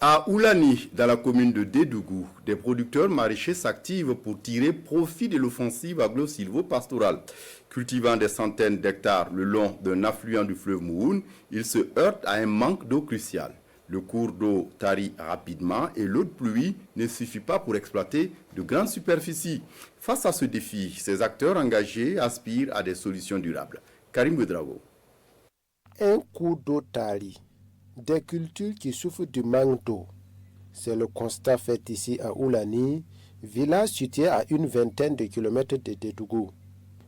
À Oulani, dans la commune de Dédougou, des producteurs maraîchers s'activent pour tirer profit de l'offensive agro-silvo-pastorale. Cultivant des centaines d'hectares le long d'un affluent du fleuve Mouhoun, ils se heurtent à un manque d'eau crucial. Le cours d'eau tarit rapidement et l'eau de pluie ne suffit pas pour exploiter de grandes superficies. Face à ce défi, ces acteurs engagés aspirent à des solutions durables. Karim Boudrago. Un cours d'eau tarit. Des cultures qui souffrent du manque d'eau. C'est le constat fait ici à Oulani, village situé à une vingtaine de kilomètres de Dédougou.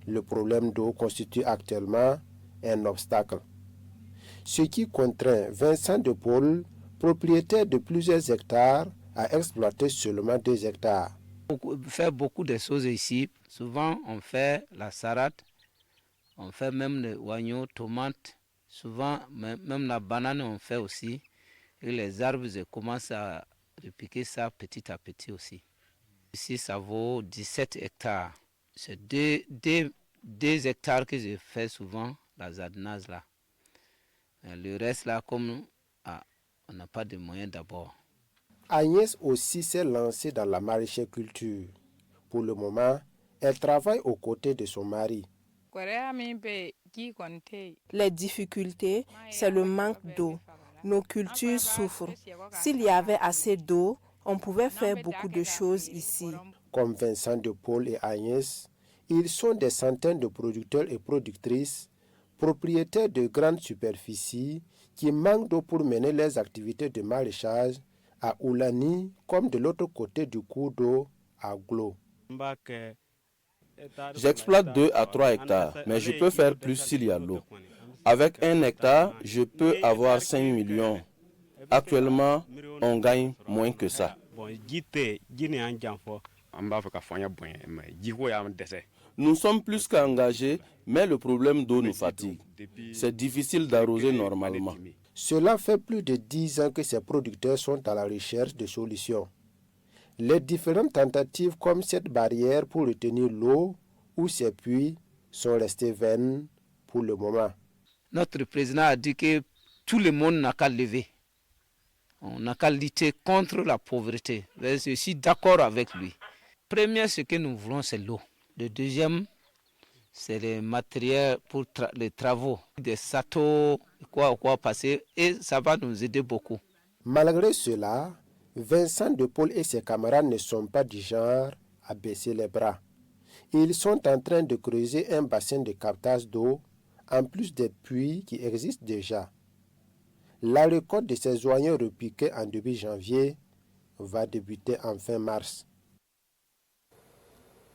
Le problème d'eau constitue actuellement un obstacle. Ce qui contraint Vincent de Paul, propriétaire de plusieurs hectares, à exploiter seulement 2 hectares. On fait beaucoup de choses ici. Souvent, on fait la salade, on fait même le oignon, tomates. Souvent, même la banane, on fait aussi. Et les arbres, je commence à repiquer ça petit à petit aussi. Ici, ça vaut 17 hectares. C'est 2 hectares que je fais souvent, la jardinage là. Le reste là, comme on n'a pas de moyens d'abord. Agnès aussi s'est lancée dans la maraîchère-culture. Pour le moment, elle travaille aux côtés de son mari. Les difficultés, c'est le manque d'eau. Nos cultures souffrent. S'il y avait assez d'eau, on pouvait faire beaucoup de choses ici. Comme Vincent de Paul et Agnès, ils sont des centaines de producteurs et productrices, propriétaires de grandes superficies qui manquent d'eau pour mener leurs activités de maraîchage à Oulani comme de l'autre côté du cours d'eau à Glo. J'exploite 2 à 3 hectares, mais je peux faire plus s'il y a l'eau. Avec 1 hectare, je peux avoir 5 millions. Actuellement, on gagne moins que ça. Nous sommes plus qu'engagés, mais le problème d'eau nous fatigue. C'est difficile d'arroser normalement. Cela fait plus de 10 ans que ces producteurs sont à la recherche de solutions. Les différentes tentatives comme cette barrière pour retenir l'eau ou ces puits sont restées vaines pour le moment. Notre président a dit que tout le monde n'a qu'à lever. On n'a qu'à lutter contre la pauvreté. Je suis d'accord avec lui. Premier, ce que nous voulons, c'est l'eau. Le deuxième, c'est les matériels pour les travaux, des sateaux, quoi passer, et ça va nous aider beaucoup. Malgré cela, Vincent de Paul et ses camarades ne sont pas du genre à baisser les bras. Ils sont en train de creuser un bassin de captage d'eau, en plus des puits qui existent déjà. La récolte de ces oignons repiqués en début janvier va débuter en fin mars.